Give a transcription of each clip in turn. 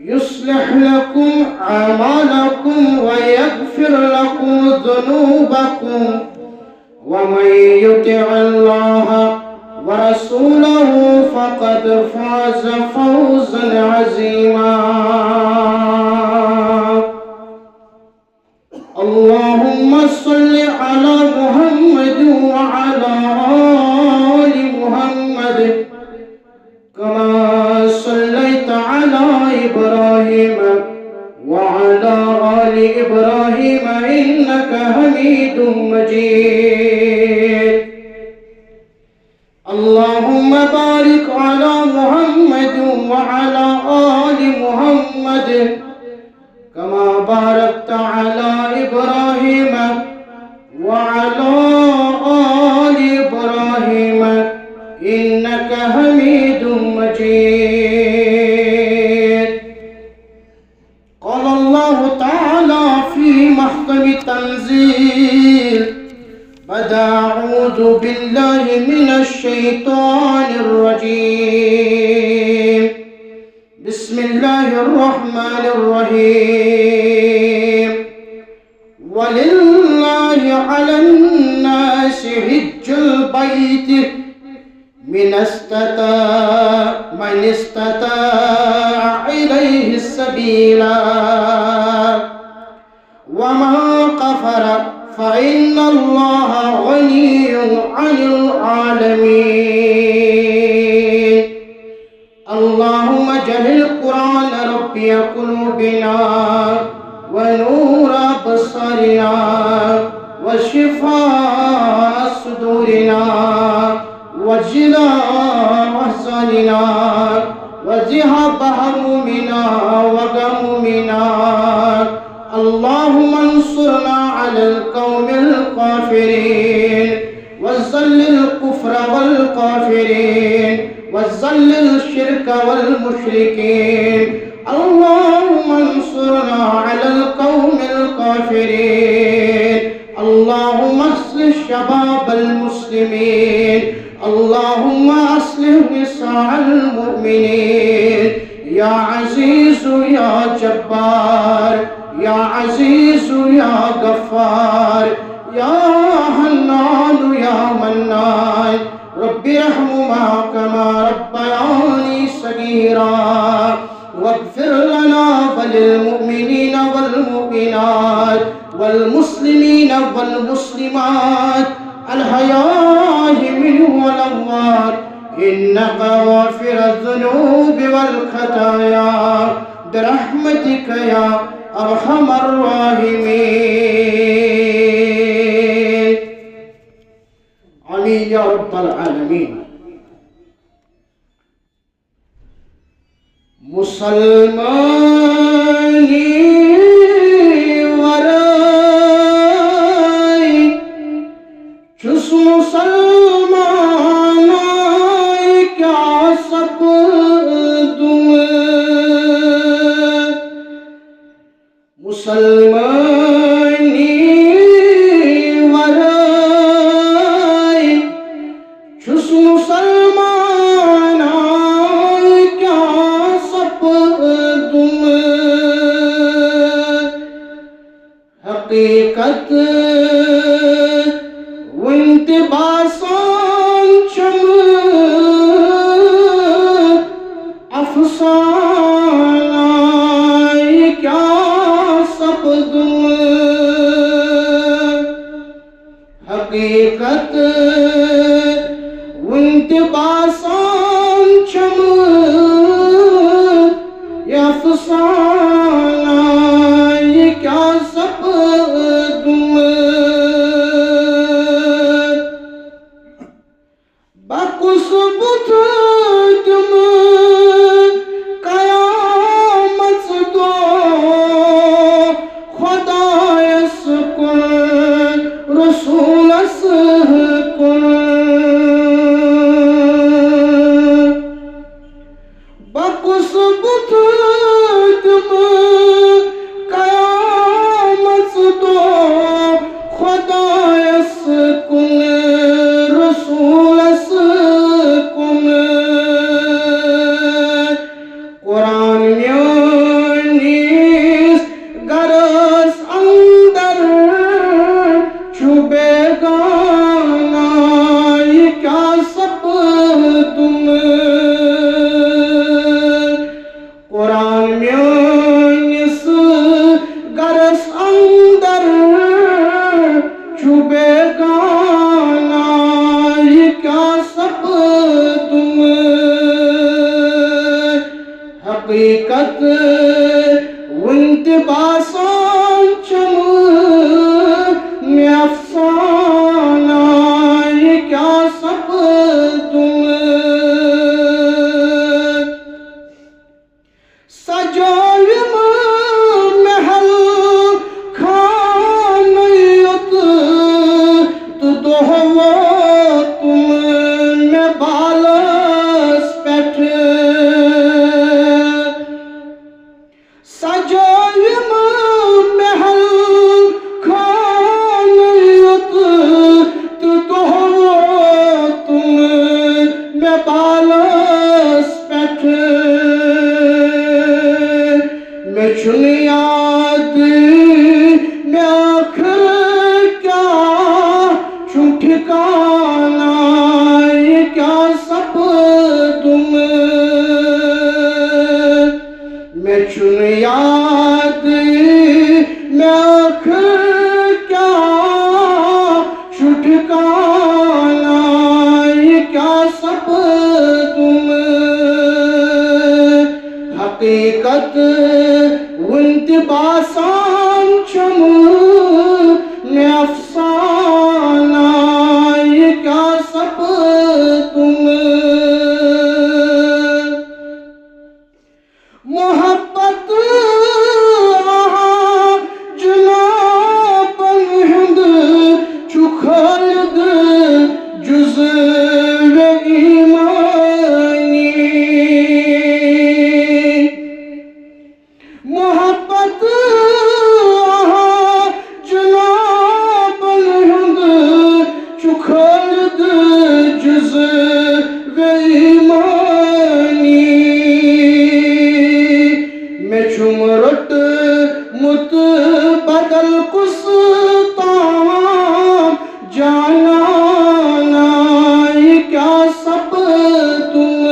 يصلح لكم أعمالكم ويغفر لكم ذنوبكم ومن يطع الله ورسوله فقد فاز فوزا عظيما. اللهم صل على محمد وعلى آل محمد كما صليت على إبراهيم وعلى آل إبراهيم إنك حميد مجيد. اللهم بارك على محمد وعلى آل محمد كما باركت على إبراهيم وعلى آل إبراهيم إنك حميد مجيد. قال الله تعالى في محكم التنزيل بعد أعوذ بالله من الشيطان الرجيم. بسم الله الرحمن الرحيم. ولله على الناس حج البيت من استطاع إليه السبيلا ومن كفر فإن الله غني عن العالمين. اللهم اجعل القرآن ربي قلوبنا ونور أبصارنا وشفاء صدورنا وجلاء أحزاننا وذهاب همومنا وغمومنا. اللهم انصرنا على القوم الكافرين وذل الكفر والكافرين وذل الشرك والمشركين. اللهم انصرنا على القوم الكافرين. اللهم اصلح شباب المسلمين. اللهم اصلح نساء المؤمنين. يا عزيز يا جبار يا عزيز يا غفار يا حنان يا منان. رب ارحمهما كما ربياني صغيرا واغفر لنا وللمؤمنين والمؤمنات والمسلمين والمسلمات الحياء منهم والأموات إنك غافر الذنوب والخطايا برحمتك يا أرحم الراحمين. آمين يا رب العالمين. مسلماني ورای چس مسلمانای کیا سب دم مسلمانی ورای چس مسلمانای کیا سب دم حقیقت وانتباسان چم افسانای کیا سب دم حقیقت وانتباسان چم افسانای کیا سب دم باکس بودم قیامت دو خدای سکن رسول سکن باکس بودم قیامت دو خدای سکن رسول قرآن میانس گرس اندر چھبے گانا یہ کیا سپدم حقیقت ونت باسان چم میں افسانہ یہ کیا سپدم سجایم محل خانیت تو دہو تم میں بالس پیٹھ سجایم محل خانیت تو دہو تم میں بالس پیٹھ میں چھن یاد میں آخر کیا چھن ٹھکانا یہ کیا سپدم میں چھن یاد میں آخر کیا چھن ٹھکانا یہ کیا سپدم حقیقت ونت باسان چم میں افسانہ یہ کیا سپدم محبت آہاں جنابن ہند چو خالد جزو ایمانی محبت آہاں جنابن ہند چو خالد جزو ایمانی میں چھم رٹ مت بدل کس تام جانانا یہ کیا سپدم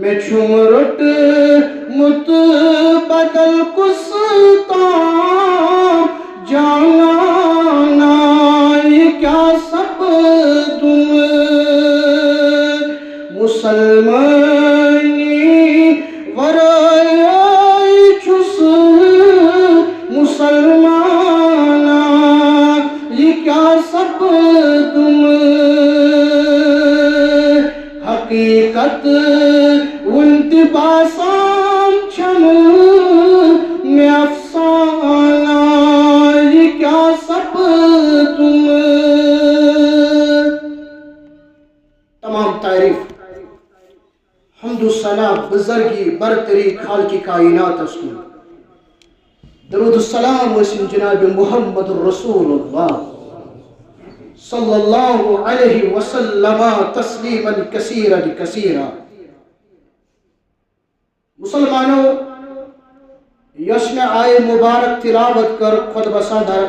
میں چھم رٹ مت بدل کس تام جانانا یہ کیا سپدم مسلمانی ورائے چھس مسلمانا یہ کیا سپدم حقیقت ونت باسان چم میں افسانہ یہ کیا سپدم تمام تعریف حمد و ثنا بزرگی برتری خالق کائنات اس کو درود السلام وسیم جناب محمد رسول اللہ صلی اللہ علیہ وسلم تسلیما کثیرا کثیرا مسلمانوں یس میں آئے مبارک تلاوت کر خطبہ صدر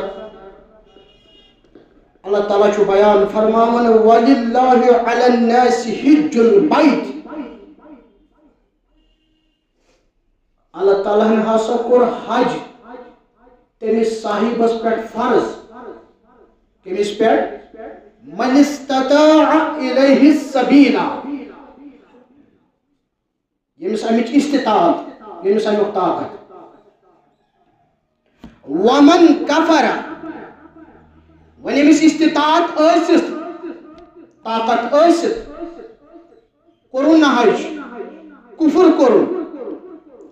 اللہ تعالیٰ چھو بیان فرماون وَلِلَّهِ عَلَى النَّاسِ حِجُّ الْبَيْتِ اللہ تعالیٰ نے ہاسا کور حج تمس صاحبس پر فرض کمس پر من استطاع الیہ السبیلا یمس امچ استطاعت یمس امیک طاقت ومن کفر ون یمس استطاعت ٲسِتھ طاقت ٲسِتھ کورُن نہ حج کفر کورُن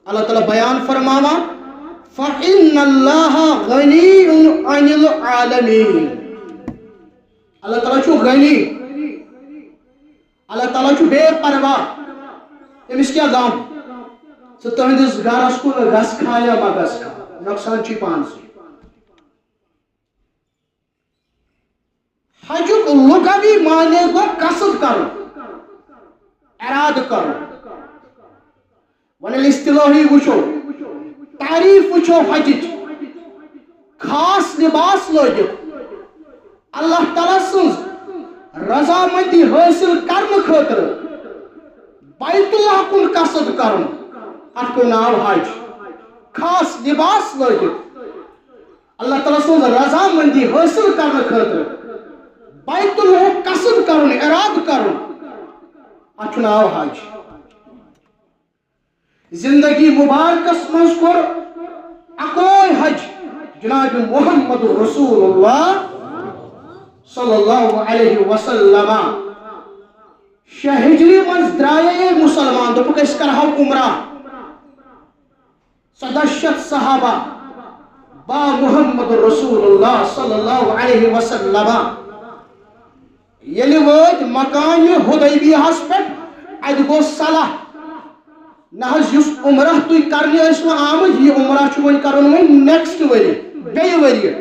اللہ تعالیٰ بیان فرماوا فَإِنَّ اللَّهَ غَنِيٌّ عَنِ الْعَالَمِينَ اللہ تعالیٰ چھو غنی اللہ تعالیٰ چھو بے پرواہ تمس کیا غم ژٕ تہنٛدِس گرس کُن گژھکھا یا ما گژھکھا نۄقصان چھی پانسٕے حجُک لغوی معنی گو قصد کرُن ارادٕ کرُن ون اصطلاحی وچھو تعریف وچھو حجچ خاص لباس لٲگِتھ اللہ تعالیٰ سٕنٛز رضامندی حٲصِل کرنہٕ خٲطرٕ بیت اللہ کن قصد کرن ات کو ناو حج خاص لباس لگت اللہ تعالیٰ سن رضامندی حاصل کرنے خاطر بیت اللہ قصد کرن اراد کرن ات کو ناو حج زندگی مبارکس مز کور اکوئی حج جناب محمد رسول اللہ صلی اللہ علیہ وسلم 6 ہجری مز درائے مسلمان دوپک اس کرہو عمرہ 17 صحابہ با محمد رسول اللہ صلی اللہ علیہ وسلم یلی وات مکان حدیبیہ پہ ات گو صلاح نہ یس عمرہ تھی کرنے آمد یہ عمرہ ون کرن ون نیکسٹ وری بیٚیہِ ؤرۍ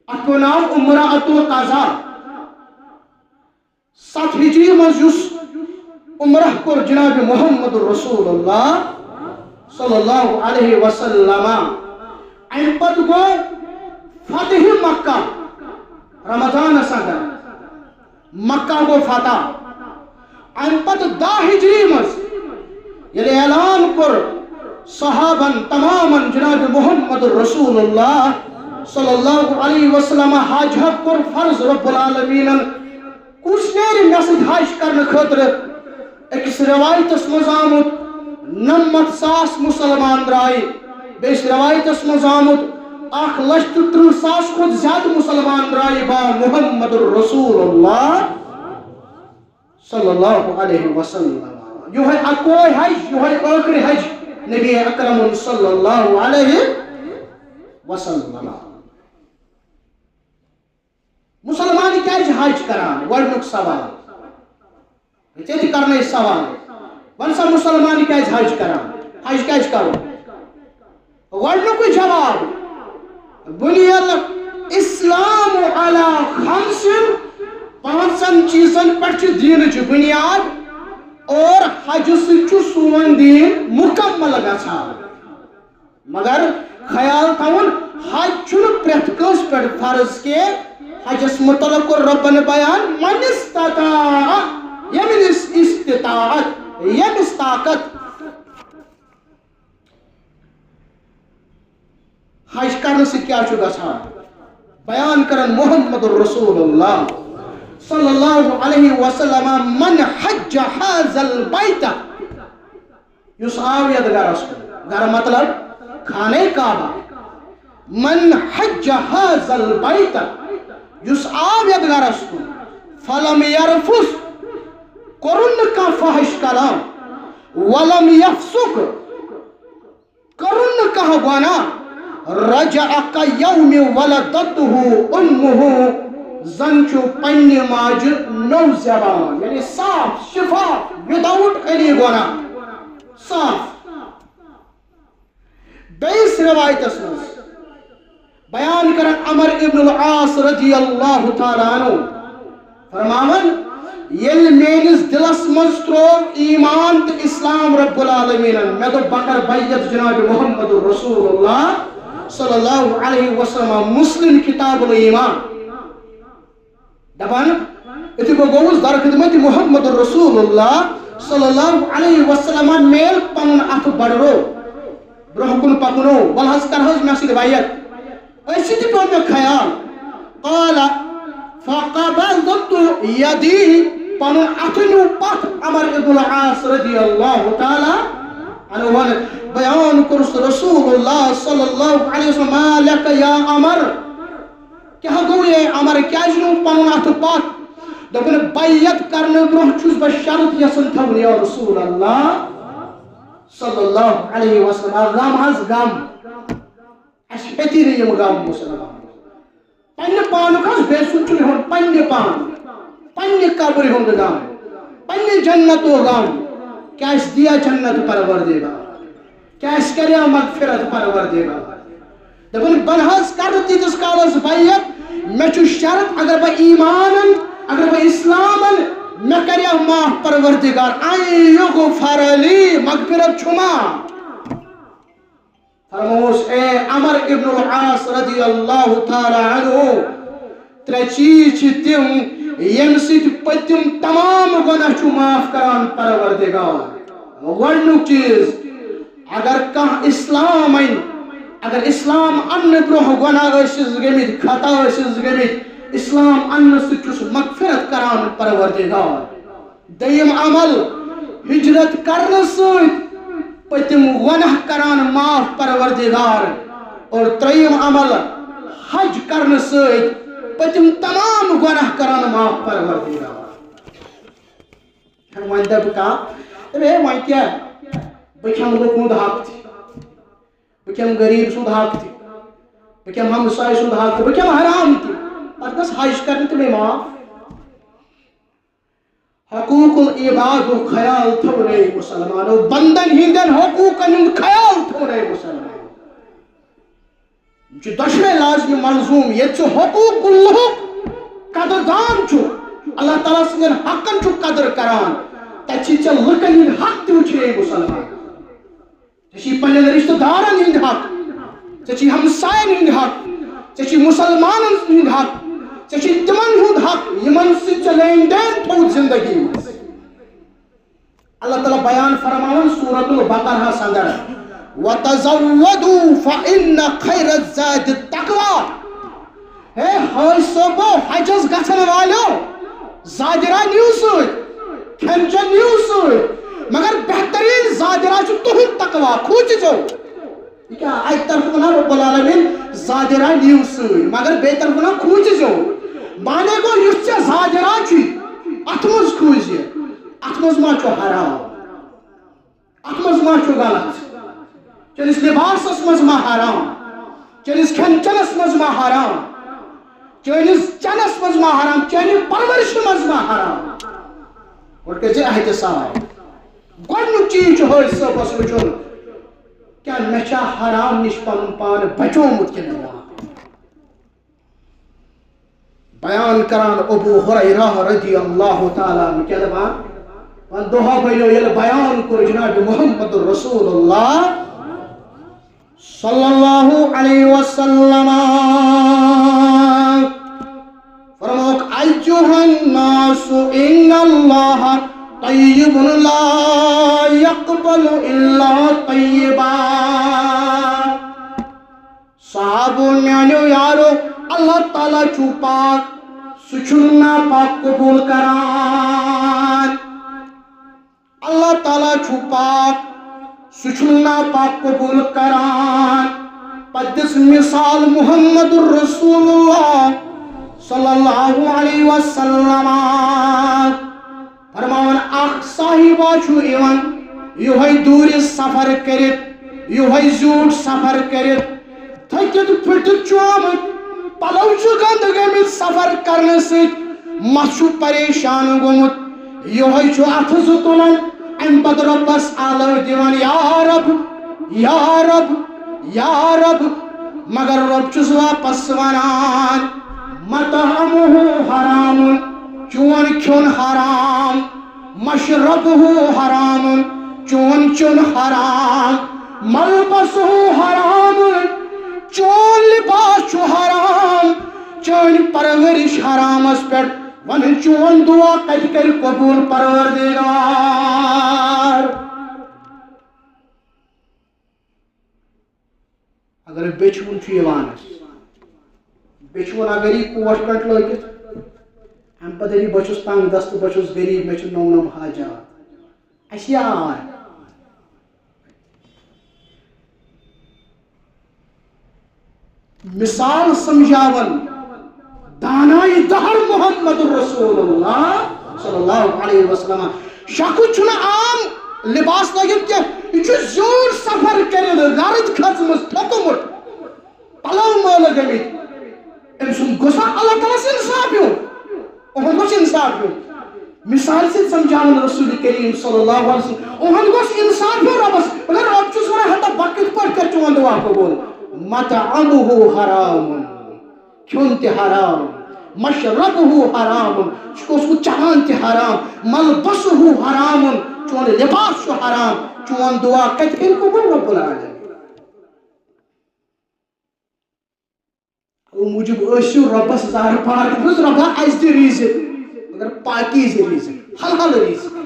ات کو ناو عمرہ القضا 7 ہجری مز یس عمرہ کور جناب محمد رسول اللہ صلی اللہ علیہ وسلم ام پتہ گو فتح مکہ رمضان صدر مکہ گو فتح ام پتہ 10 ہجری مز یلی اعلان کر صحابن تماما جناب محمد رسول اللہ صلی اللہ علیہ وسلم حج کر فرض رب العالمین کس نیر مسجد حج کرنے خاطر اکس روایتس مز آمت 90,000 مسلمان درائے بیس روایتس مز آمت 1,30,000 کھت زیادہ مسلمان درائے با محمد رسول اللہ صلی اللہ علیہ وسلم یہ ہے اکوئی حج یہ ہے آخری حج نبی اکرم صلی اللہ علیہ وسلم مسلمان کیا حج کران گۄڈنیُک سوال ژےٚ کرنے سوال ون سا مسلمان کیا حج کران حج کیا کرو گۄڈنیُکُے جواب بنی الاسلام علی 5 چیزن پہ دینچ بنیاد اور حج سون دین مکمل گژھان مگر خیال تھاون حج چھُنہٕ پرٛٮ۪تھ کٲنٛسہِ پٮ۪ٹھ فرض کے حجس متعلق کوٚر رۄبن بیان من استطاع ییٚمِس استطاعت ییٚمِس طاقت حج کرنہٕ سۭتۍ کیٛاہ چھُ گژھان بیان کرن محمد رسول اللہ صلی اللہ علیہ وسلم من حج هذا البیت یس آو یت گرس گر مطلب خانہ کعبہ من حج هذا البیت یس آو یت گرس فلم یرفث کرن کا فحش کلام ولم یفسق کرن کا گناہ رجع کیوم ولدته امه زنچو پنی ماج نو زبان یعنی صاف شفاف وداؤٹ اینی گناہ صاف بیس روایت اسمس بیان کرن عمر ابن العاص رضی اللہ تعالیٰ عنہ فرماون یل میانس دلس مز ترو ایمان تو اسلام رب العالمین میں تو بکر بیعت جناب محمد رسول اللہ صلی اللہ علیہ وسلم مسلم کتاب الایمان دپان اتھے گوس در خدمت محمد رسول اللہ صلی اللہ علیہ وسلم میل پن اتھ بڑھو برہ کن پکنو ولحظ کرہز میں سید بیعت ایسی تھی پہ میں خیال قال فقبضت یدی پن اتھنو پت عمر ابن العاص رضی اللہ تعالی عنہ بیان کرس رسول اللہ صلی اللہ علیہ وسلم مالک یا عمر کیا گو یہ عمر کیا جنو پنن اتھ پات دپن بیعت کرنے برہ چھس بہ شرط یسن تھون یا رسول اللہ صلی اللہ علیہ وسلم غم حظ غم اس ہتی یم غم مسلمان پنہ پانک حظ بے سوچن ہن پنہ پان پنہ قبر ہند غم پنہ جنت و غم کیا اس دیا جنت پروردگار کیا اس کریا مغفرت پروردگار دپن بنحظ کر تیتس کالس بیعت میں چھو شرط اگر با ایمانن اگر با اسلامن میں کریا ماہ پروردگار آئی یغفر لی مغفرت چھما فرموس اے عمر ابن العاص رضی اللہ تعالی عنہ ترے چیز چھ تم یم سۭتۍ پٔتِم تمام گۄناہ چھُ معاف کران پروردگار. گۄڈنیُک چیٖز اگر کانٛہہ اسلام اَنہِ اگر اسلام اننہٕ برونٛہہ گۄناہ ٲسِس گٔمٕتۍ خطا ٲسِس گٔمٕتۍ اسلام اننہٕ سۭتۍ چھُ سُہ مغفرت کران پروردگار. دوٚیِم عمل ہجرت کرنہٕ سۭتۍ پٔتِم گۄناہ کران معاف پروردگار. اور ترٛیٚیِم عمل حج کرنہٕ سۭتۍ پٔتِم تمام گۄناہ کران معاف پروردگار. وۄنۍ دَپہِ کانٛہہ ہے وۄنۍ کیٛاہ بہٕ کھٮ۪مہٕ لوٗکھ ہُنٛد حق تہِ بہٕ کھٮ۪مہٕ غریٖب سُنٛد حق تہِ بہٕ کھٮ۪مہٕ ہمساے سُنٛد حق تہِ بہٕ کھٮ۪مہٕ حرام تہِ پتہٕ گژھ حج کرنہِ تہِ مےٚ معاف. حقوق العبادُک خیال تھوٚو نہٕ مُسلمانو بندن ہٕنٛدٮ۪ن حقوٗقن ہُنٛد خیال تھوٚو نہٕ مُسلمانو. یِم چھِ دۄشوے لازمہِ ملزوٗم ییٚتہِ سُہ حقوق اللہُک قدردان چھُ اللہ تعالیٰ سٕنٛدٮ۪ن حقن چھُ قدر کران تتہِ چھِ ژےٚ لُکن ہٕنٛدۍ حق تہِ وٕچھے مُسلمان. ژےٚ چھی پننٮ۪ن رشتہٕ دارن ہٕنٛدۍ حق ژےٚ چھی ہمساین ہٕنٛدۍ حق ژےٚ چھی مُسلمانن ہٕنٛدۍ حق ژےٚ چھی تِمن ہُنٛد حق یِمن سۭتۍ ژےٚ لین دین تھوٚوُتھ زندگی منٛز. اللہ تعالیٰ بیان فرماوان سورۃ البقرہس اندر وَتَزَوَّدُوا فَإِنَّ خَيْرَ الزَّادِ التَّقْوَىٰ. ہے حٲج صٲبو حجس گژھن والیو زاجرا نِیو سۭتۍ کھٮ۪ن چٮ۪ن نِیو سۭتۍ مگر بہتریٖن زاجرا چھُ تُہُنٛد تقوا کھوٗژِزیو. یہ کیا اکہِ طرفہٕ ونان رب العالمین زاجرا نِیو سۭتۍ مگر بیٚیہِ طرفہٕ ونان کھوٗژِزیو. مانے گوٚو یُس ژےٚ زاجرا چھُے اتھ منٛز کھوٗژِ اتھ منٛز ما چھُ حرام اتھ منٛز ما چھُ غلط چٲنِس لباسس منٛز ما حرام چٲنِس کھٮ۪ن چٮ۪نس منٛز ما حرام چٲنِس چٮ۪نس منٛز ما حرام چٲنہِ پرورشہِ منٛز ما حرام. گۄڈٕ کٔرۍ زِ احتِساب. گۄڈنیُک چیٖز چھُ حٲج صٲبس وٕچھُن کیٛاہ مےٚ چھا حرام نِش پنُن پان بچومُت کِنہٕ نہ. بیان کران ابو ہریرہ رضی اللہ تعالیٰ عنہ کیٛاہ دپان وۄنۍ دۄہا بنیو ییٚلہِ بیان کوٚر جناب محمد رسول اللہ صلی اللہ علیہ وسلم فرموک ایُّہا الناس ان اللہ طیب لا یقبل الا طیبا. صحابو میانیو یارو اللہ تعالیٰ چھُ پاک سُہ چھُنہٕ ناپاک قبوٗل کران. اللہ تعالیٰ چھُ پاک سُہ چھُنہٕ ناپاک قبوٗل کران. پتہٕ دِژ مثال محمد رسول اللہ صلی اللہ علیہ وسلم فرماوان اکھ صاحبہ چھُ یِوان یِہوٚے دوٗرِ سفر کٔرِتھ یِہوٚے زیوٗٹھ سفر کٔرِتھ تھٔکِتھ پھٕٹِتھ چھُ آمُت پلو چھُ گنٛدٕ گٔمٕتۍ سفر کرنہٕ سۭتۍ مس چھُ پریشان گوٚمُت یِہوٚے چھُ اتھٕ زٕ تُلان امہِ پتہٕ رۄبس آلو دِوان یا رب یا رب یا رب مگر رۄب چھُس واپس ونان مطعمہ حرام چون کھیوٚن حرام مشربہ حرام چون چیوٚن حرام ملبسہ حرام چون لباس چھُ حرام چٲنۍ پرورش حرامس پٮ۪ٹھ وۄنۍ چون دعا کتہِ کرِ قبوٗل پروردگار. اگر بیچھوُن چھُ یِوان بیچھوُن اگر یہِ کوٹ پٮ۪ٹھ لٲگِتھ امہِ پتہٕ دٔپہِ بہٕ چھُس تنگ دست بہٕ چھُس غریٖب مےٚ چھُ نوٚم حاجات اَسہِ یار مثال سمجھاون دانائی دہر محمد رسول اللہ صلی اللہ علیہ وسلم. شخص چھُنہٕ عام لباس لٲگِتھ کینٛہہ یہِ چھُ زیوٗٹھ سفر کٔرِتھ گرد کھٔژمٕژ تھوٚکمُت پلو مٲلہٕ گٔمٕتۍ أمۍ سُنٛد گوٚژھ اللہ تعالیٰ ہس انصاف یُن اُہُنٛد گوٚژھ انصاف یُن. مثال سۭتۍ سمجھاوان رسول کریم صلی اللہ علیہ وسلم اُہُنٛد گوٚژھ انصاف یُن رۄبس مگر رۄب چھُس ونان ہتا بہٕ کِتھ پٲٹھۍ کرٕ چون دعا قبوٗل. مطعمہ حرام کھیوٚن تہِ حرام مشربہ حرام چھُکھ اوسمُت چٮ۪وان تہِ حرام ملبسہ حرام چون لباس چھُ حرام چون دعا کتہِ کرِ قبوٗل رب العالمین. او موٗجوٗب ٲسِو رۄبس زارٕ پار رۄبا اَسہِ دِ رِزق مگر پاکیز رزق حلال رزق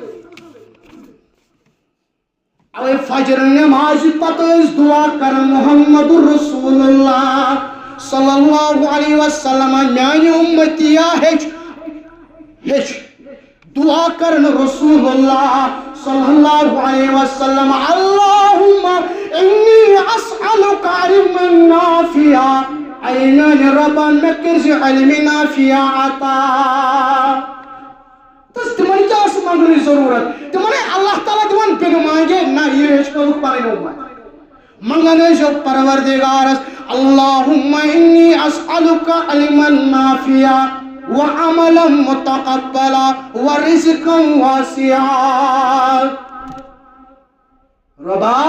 اوے فجر نماز پتہ دعا کر محمد رسول اللہ صلی اللہ علیہ وسلم میانہ امتیا ہچ دعا کرن رسول اللہ صلی اللہ علیہ وسلم اللہم انی اسألک علما نافعا اینان ربان مکرز علم نافعا عطا تس تمہیں کیا اس مانگنے ضرورت تمہیں اللہ تعالیٰ تمہیں بگ مانگے نہ یہ ہچ کلوک پانے امت منگنے جو پروردگارس اللہم انی اسألک علما نافعا وعملا متقبلا ورزقا واسعا ربا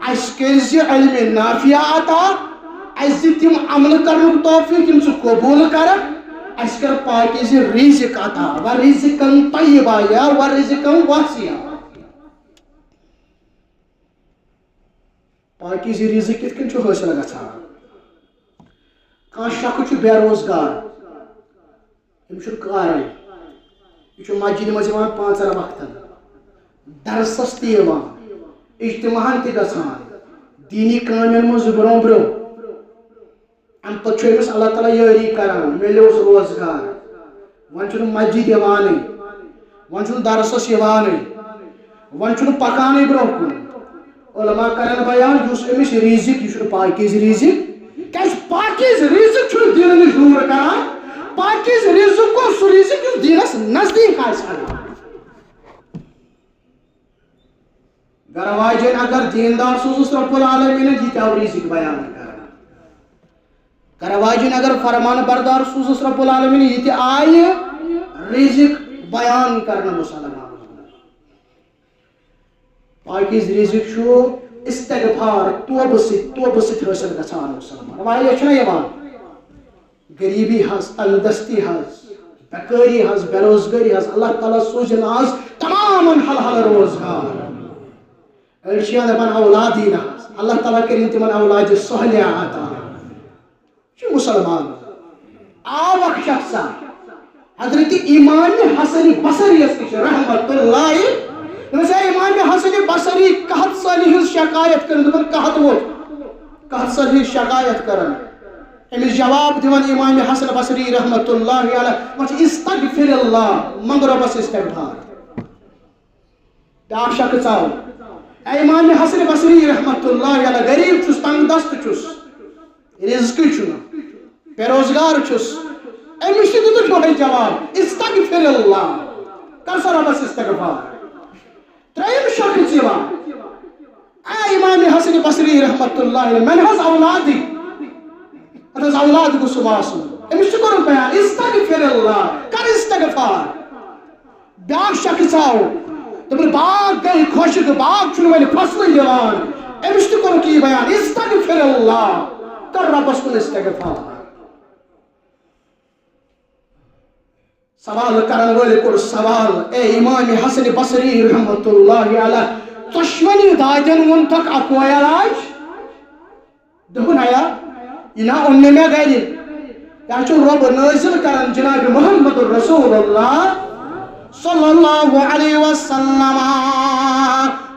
اسکرز علم نافع عطا از تم عمل کرن توفیق تم سے قبول کر اس کر پاکیز رزق عطا ورزقا طیبا یا ورزقا واسعا پاکیز رزق کت کن چھ حاصل گژھان کان شخص چھ بے روزگار امشن کارے یہ مسجد مز پانچن وقتن درسس تیوان اجتماعن تی گژھان دینی کامین مز برو برو ام پتہ امس اللہ تعالیٰ یاری کران ملیوس روزگار ون چھ مسجد یوانے ون چھ درسس یوانے ون چھ پکانے برو کن علماء کرن بیان اس امس رزق یہ پاکیز رزق کیاز پاکیز رزق چھ دین نش دور کران پاکیز رزق کو سو رزق اس دینس نزدیک آسان گر واجن اگر دیندار سوزس رب العالمین یہ رزق بیان کرنا گر واجن اگر فرمان بردار سوزس رب العالمین یہ آئے رزق بیان کرنا مسلمان پاکیز رزق شو استغفار توبہ ست حاصل گژھان مسلمان واریاہ چھنا یوان غریبی ہز تنگدستی ہز بیکاری ہز بے روزگاری ہز اللہ تعالیٰ سوزن آز تمام حل روزگار ارشیان دپان اولادی نہ اللہ تعالیٰ کرین تمن اولاد صالحہ عطا یہ مسلمان آوک شخصا حضرت امام حسن بصری رحمت اللہ امام حسن بصری قحط سالی ہز شکایت کرن دپان قحط ووت قحط سالی ہز شکایت کرن امس جواب دیوان امام حسن بصری رحمت اللہ علیہ استغفر اللہ منگ ربس استغفار بیاکھ شخص آو اے امام حسن بصری رحمت اللہ علیہ غریب چھس تنگ دست چھس رزق چھنا بے روزگار چھس امس دیت چھوڑے جواب استغفر اللہ کر سا ربس استغفار تریم شخص یوان اے امام حسن بصری رحمت اللہ علیہ من حس اولادی اتس اولاد کو سباسن امس کرو بیان استغفر اللہ کر استغفار بیاکھ شخص آو دپن باغ گئی خشک باغ چھن وۄنۍ فصل دِوان امس کرو کی بیان استغفر اللہ کر ربس کن استغفار سوال کرن وٲلۍ کوٚر سوال اے امام حسن بصری رحمت اللہ علیہ دشمنی دادین وون تک اکوے علاج دوٚپُن ایا یہ نا اننے میں گئی یا چھو رب نازل کرن جناب محمد رسول اللہ صلی اللہ علیہ وسلم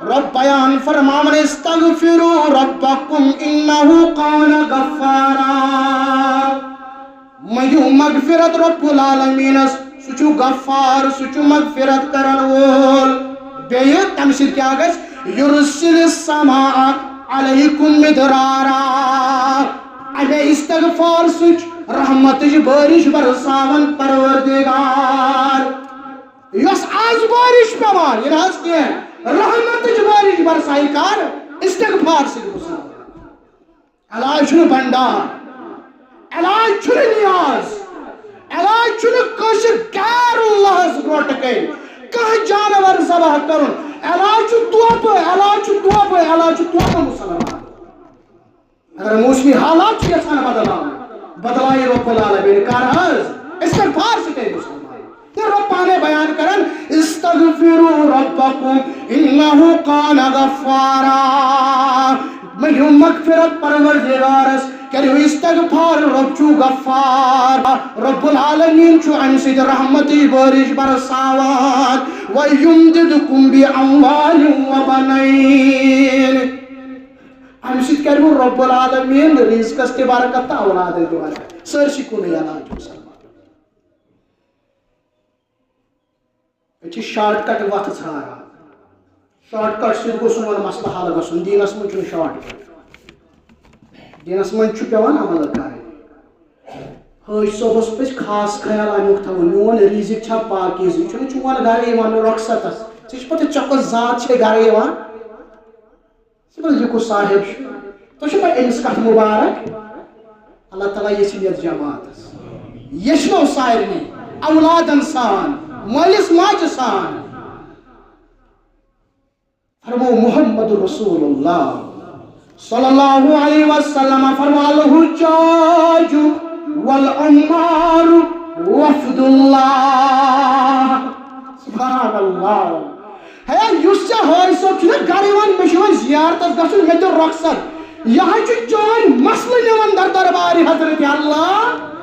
رب بیان فرمان استغفروا ربکم انہو کان غفارا میو مغفرت رب العالمین سچو غفار سچو مغفرت کرن وول بیت تمثیل کیا گئس یرسل السماء علیکم مدرارا اے استغفار سچ رحمت بارش برساون پروردگار یس آج بارش پیوان یہ راز کیا ہے رحمت بارش برسائی کار استغفار سچ برساون علاج چھن بندار علاج چھن نیاز علاج چھن کش غیر اللہ گوٹ کئی کہ جانور ذبح کرن علاج توپ علاج توپ مسلمان اگر موسمی حالات چھے یسان بدلائی رب العالمین کارہز استغفار سے کہیں مسلمان یہ رب پانے بیان کرن استغفروا ربکم انہو کان غفارا میو مغفرت پروردگارس کرو استغفار رب چھو غفار رب العالمین چھو ام سید رحمتی بارش برساوان وَيُمْدِدُكُمْ بِأَمْوَالٍ وَبَنِينَ ام سید کرو رب العالمین رزقس تہ برکت تہ اولاد تہ برکت سرسی کُنے علاج مسلمان یہ شارٹ کٹ وت ژھاران شارٹ کٹ سۭتۍ گوٚو سون مسلہٕ حل گژھُن دیٖنس منٛز چھُنہٕ شارٹ کٹ دیٖنس منٛز چھُ پیٚوان عمل کرٕنۍ حٲج صٲبس پزِ خاص خیال امیُک تھاوُن میون رزق چھا پاکیزٕ یہِ چھُنہٕ چون گرٕ یِوان رۄخصتس ژےٚ چھُ پتہٕ چۄکس ذات چھے گرٕ یِوان ژٕ پتہٕ یہِ کُس صاحب چھُ تۄہہِ چھُو پتہٕ أمِس کتھ مُبارک اللہ تعالیٰ یژھِن یتھ جماعتس یچھنو سارنٕے اولادن سان مٲلِس ماجہِ سان فرمو محمد رسول اللہ صلی اللہ علیہ وسلم فرمو الحجاج والعمار وفد اللہ سبحان اللہ ہے یُس ژےٚ حٲج صٲب چھُنہ گرٕ یِوان مےٚ چھُ وۄنۍ زیارتس گژھُن مےٚ دِ رۄخصت یہِ حظ چھُ چٲنۍ مسلہٕ نِوان در دربارِ حضرت اللہ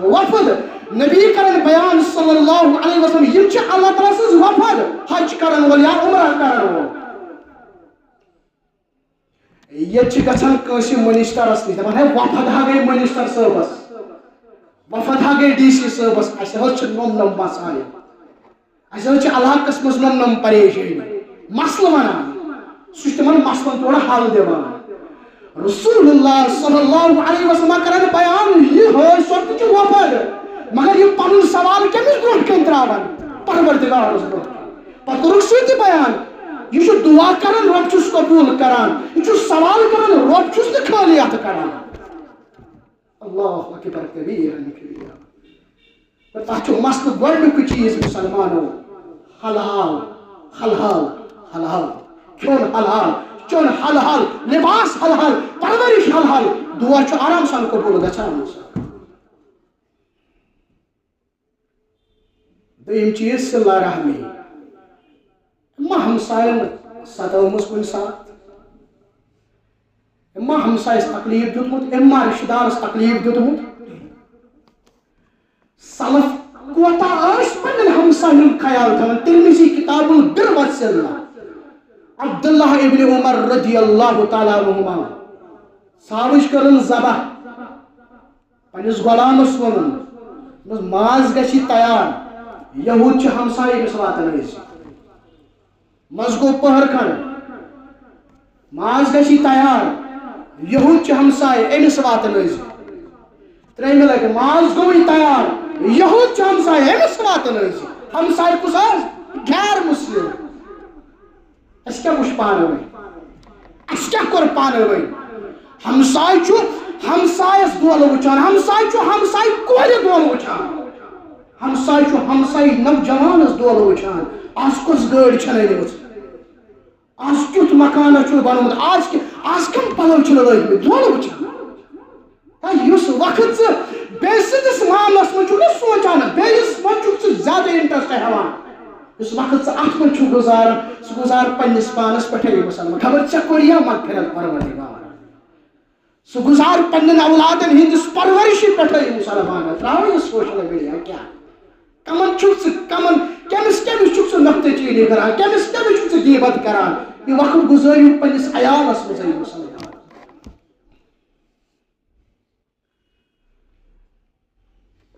وفد نبی کرن بیان صلی اللہ علیہ وسلم یم چھ اللہ تعالیٰ سٕنٛز وفد حج کرن وول یا عمرہ کرن وول یہ چھ گژھان کٲنٛسہِ منسٹرس نِش دپان ہے وفد ہا گٔے منسٹر صٲبس وفد ہا گٔے ڈی سی صٲبس اسہِ حظ چھِ نوٚم نوٚم مسایل اسہِ حظ چھِ علاقس منٛز نوٚم نوٚم پریشٲنی مسلہٕ ونان سُہ چھُ تِمن مسلن تھوڑا حل دِوان رسول اللہ صلی اللہ علیہ وسلم کرن بیان یہ حٲج صٲب تہِ چھُ وفد مگر یہ پنن سوال کمس برونٛٹھ کن تراوان پروردگارس برونٛٹھ پتہٕ کوٚرُکھ سُہ تہِ بیان یہ چھُ دعا کران رب چھُس قبول کران یہ چھُ سوال کران رب چھُس نہٕ خٲلی اتھ کران اللہ اکبر کبیرن کبیرا تتھ چھُ مسلہٕ گۄڈنیُکُے چیٖز مُسلمانو حلال حلال حلال کھیوٚن حلال چیوٚن حلال لباس حلال پرورش حلال دعا چھُ آرام سان قبول گژھان دوٚیِم چیٖز صلہ رحمی ما ہمساین ستٲومٕژ کُنہِ ساتہٕ ما ہمسایس تکلیف دیُتمُت ما رشتہٕ دارس تکلیف دیُتمُت سلف کوتاہ ٲسۍ پننٮ۪ن ہمساین ہُنٛد خیال تھاوان ترمذی کتاب البر والصلہ عبداللہ ابن عمر رضی اللہ تعالیٰ عنہما ژھاوٕج کٔرٕن ذبح پننِس غلامس ووٚنُن ماز گژھِ تیار یہود چھِ ہمسایہِ أمِس واتان ٲسۍ منٛزٕ گوٚو پٔہر کھنٛڈ ماز گژھِ تیار یہود چھِ ہمسایہِ أمِس واتان ٲسۍ ترٛیٚیمہِ لٹہِ ماز گوٚوٕے تیار یہود چھِ ہمسایہِ أمِس واتان ٲسۍ ہمسایہِ کُس حظ غیر مسلم اَسہِ کیٛاہ وٕچھ پانہٕ ؤنۍ اَسہِ کیٛاہ کوٚر پانہٕ ؤنۍ ہمسایہِ چھُ ہمسایس دولہٕ وٕچھان ہمسایہِ چھُ ہمسایہِ کورِ دولہٕ وٕچھان ہمسایہِ چھُ ہمسایہِ نوجوانس دولہٕ وٕچھان آز کۄس گٲڑۍ چھےٚ أنمٕژ آز کیُتھ مکانہ چھُ بنومُت آز کم پلو چھِ لٲگمٕتۍ دولہٕ وٕچھان یُس وقت ژٕ بیٚیہِ سٕنٛدِس معاملس منٛز چھُکھ نہ سونٛچان بیٚیِس منٛز چھُکھ ژٕ زیادٕ انٹرسٹ ہٮ۪وان یُس وقت ژٕ اتھ منٛز چھُکھ گُزاران سُہ گُزار پننِس پانس پٮ۪ٹھے مُسلمان خبر ژےٚ کوٚر یا مغفرت پروردگار سُہ گُزار پننٮ۪ن اولادن ہٕنٛدِس پرورشہِ پٮ۪ٹھے مُسلمان تراو یہِ سوشل میڈیا کیٛاہ کمن چھُکھ ژٕ کٔمِس چھُکھ ژٕ نۄقطہٕ چیٖنی کران کٔمِس چھُکھ ژٕ غیبت کران یہ وقت گُزٲرِو پننِس عیالس منٛز مُسلمان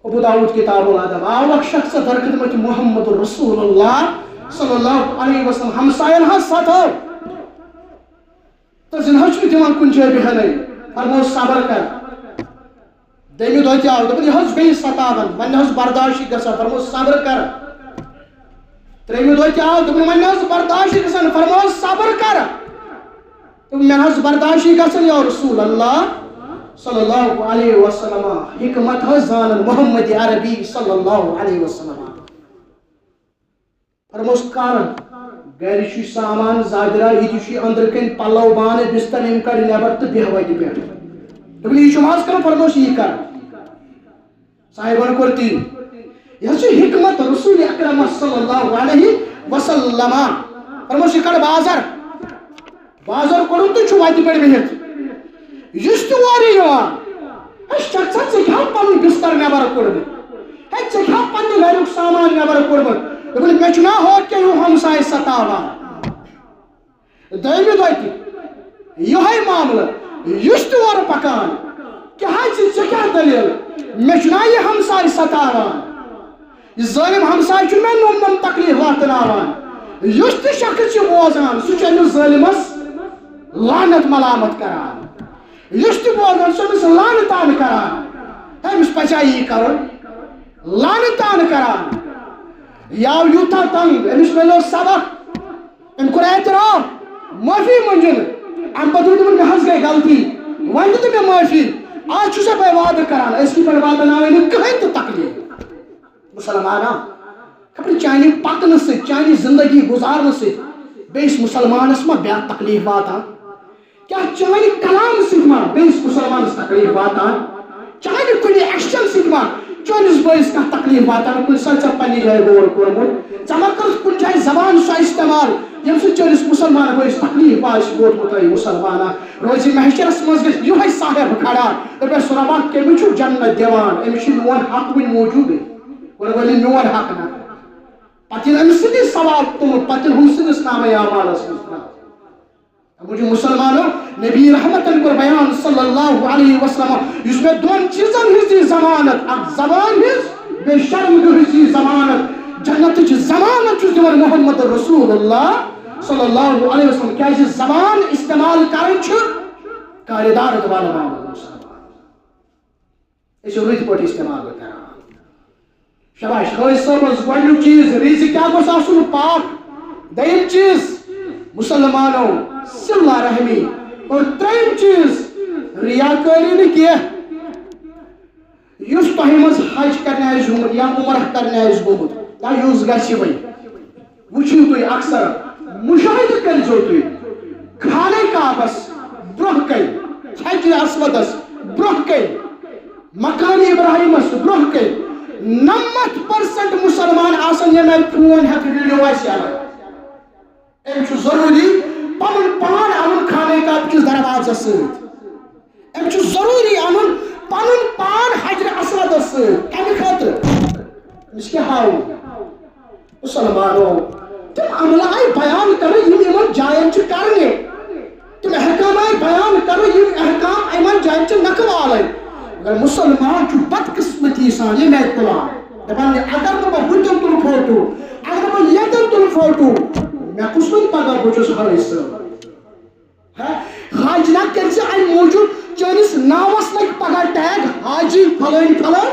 ابو داؤد کتاب الادب آو اکھ شخص در خدمت محمد رسول اللہ صلی اللہ علیہ وسلم ہمساین حظ ستٲو تو زن حظ چھُنہٕ دِوان کُنہِ جایہِ بیہنٕے فرمووُس صبر کر دوٚیمہِ دۄہ تہِ آو دوٚپُن یہِ حظ بیٚیہِ ستاوان وۄنۍ حظ برداشی گژھان فرمووُس صبر کر ترٛیٚیمہِ دۄہ تہِ آو دوٚپُن وۄنۍ حظ برداشی گژھان فرمووُس صبر کر دوٚپُن مےٚ حظ برداشی گژھان یا رسول اللہ صلی اللہ علیہ وسلم حکمت حظ زانن محمد عربی صلی اللہ علیہ وسلم فرمووُس کر گرِ چھُ سامان زادرا یہِ تہِ چھُ أنٛدرٕ کَنۍ پلو بانہٕ بستر یِم کڑ نٮ۪بر تہٕ بیٚہہ وتہِ پٮ۪ٹھ دوٚپُن یہِ چھُم حظ کران فرمووُس یہِ کر صاحبن کوٚر تی یہ حظ چھُ حکمت رسول اکرم صلی اللہ علیہ وسلم فرمووُس یہِ کڑ بازر کوٚڑُن تہٕ چھُ وتہِ پٮ۪ٹھ بِہِتھ یُس تہِ اورٕ یِوان ژٕ کیٛاہ پنُن بستر نٮ۪بر کوٚڑمُت ژےٚ کیٛاہ پننہِ گریُک سامان نٮ۪بر کوٚڑمُت دوٚپُن مےٚ چھُنا ہوت کیٛاہ ہیوٗ ہمساے ستاوان دوٚیمہِ دۄہ تہِ یِہوے معاملہٕ یُس تہِ اورٕ پکان کیٛاہ ژےٚ کیٛاہ دٔلیٖل مےٚ چھُنا یہِ ہمساے ستاوان یہِ ظٲلِم ہمساے چھُ مےٚ نوٚم نوٚم تکلیٖف واتناوان یُس تہِ شخص چھُ بوزان سُہ چھُ أمِس ظٲلِمس لعنت ملامت کران یُس تہِ بوزان سُہ أمِس لعنتان کران أمِس پزیا یی کرُن لعنتان کران یہِ آو یوٗتاہ تنگ أمِس مِلیو سبق أمۍ کوٚر اعتراف معٲفی مٔنٛجِن اَمہِ پتہٕ دوٚپُن مےٚ حظ گٔے غلطی وۄنۍ دِ تہٕ مےٚ معٲفی آز چھُ سا بہٕ وعدٕ کران أزۍ کہِ پٮ۪ٹھ واتناوے نہٕ کٕہٕنۍ تہِ تکلیٖف مُسلمانا خبر چانہِ پکنہٕ سۭتۍ چانہِ زندگی گُزارنہٕ سۭتۍ بیٚیِس مُسلمانس ما بیٛاکھ تکلیٖف واتان کیٛاہ چانہِ کلامہٕ سۭتۍ ما بیٚیِس مُسلمانس تکلیٖف واتان چانہِ کُنہِ ایکشن سۭتۍ ما چٲنِس بٲیِس کانٛہہ تکلیٖف واتان کُنہِ ساتہٕ ژےٚ پننہِ جایہِ غور کوٚرمُت ژےٚ ما کٔرٕتھ کُنہِ جایہِ زبان سۄ استعمال ییٚمہِ سۭتۍ چٲنِس مُسلمان بٲیِس تکلیٖف آسہِ ووتمُت مُسلمانا روزِ محشرس منٛز گژھِ یِہوے صاحب کھڑا دَپٮ۪س رۄبا کٔمِس چھُ جنت دِوان أمِس چھُ میون حق وٕنہِ موٗجوٗدٕے وۄنۍ ؤنِو میون حق نہ پتہٕ ییٚلہِ أمِس سۭتی ثواب تُلُن پتہٕ ییٚلہِ ہُم سٕنٛدِس نامے اعمالس منٛز ترٛاو موٗجوٗب مُسلمانو نبی رحمتن کوٚر بیان صلی اللہ علیہ وسلم یُس مےٚ دۄن چیٖزن ہٕنٛز دی ضمانت اکھ زبان ہٕنٛز بیٚیہِ شرمگاہ ہٕنٛز دی ضمانت جنتٕچ ضمانت چھُس دِوان محمد رسول اللہ صلی اللہ علیہ وسلم کیٛازِ زبان استعمال کرٕنۍ چھُ کارِدارت والا معاملہٕ مُسلمان أسۍ چھِ رٕتۍ پٲٹھۍ استعمال کران شاباش حٲج صٲبس گۄڈنیُک چیٖز ریٖزِ کیٛاہ گوٚژھ آسُن پاک دوٚیِم چیٖز مُسلمانو صلہ رحمی اور ترٛیِم چیٖز ریاکٲری نہٕ کینٛہہ یُس تۄہہِ منٛز حج کرنہِ آسہِ گوٚمُت یا عمرہ کرنہِ آسہِ گوٚمُت یا یُس گژھِ وۄنۍ وٕچھِو تُہۍ اکثر مُشاہدٕ کٔرۍزیو تُہۍ خانہ کعبس برونٛہہ کَنہِ حجرِ اسودس برونٛہہ کَنہِ مکانِ ابراہیمس برونٛہہ کَنہِ 90% مُسلمان آسان ییٚمہِ آیہِ فون ہٮ۪تھ ویٖڈیو آسہِ یلان أمۍ چھُ ضروٗری پنُن پان اَنُن خانہ کعبہٕ کِس دروازس سۭتۍ أمۍ چھُ ضروٗری اَنُن پنُن پان حجرِ اسودس سۭتۍ کَمہِ خٲطرٕ أمِس کیٛاہ ہاوُن مُسلمانو تِم عملہٕ آیہِ بیان کرنہٕ یِم یِمن جاین چھِ کرنہِ تِم احکام آیہِ بیان کرنہٕ یِم احکام یِمن جاین چھِ نکھٕ والٕنۍ مگر مُسلمان چھُ بدقٕسمتی سان ییٚمہِ آیہِ تُلان دپان اگر نہٕ بہٕ ہُتٮ۪ن تُلہٕ فوٹو اگر بہٕ ییٚتٮ۪ن تُلہٕ فوٹو مےٚ کُس وَنہِ پگاہ بہٕ چھُس حٲج صٲب حاج نہ کٔرۍ زِ اَمہِ موٗجوٗب چٲنِس ناوس لگہِ پگاہ ٹیگ حاجی فلٲنۍ فلٲنۍ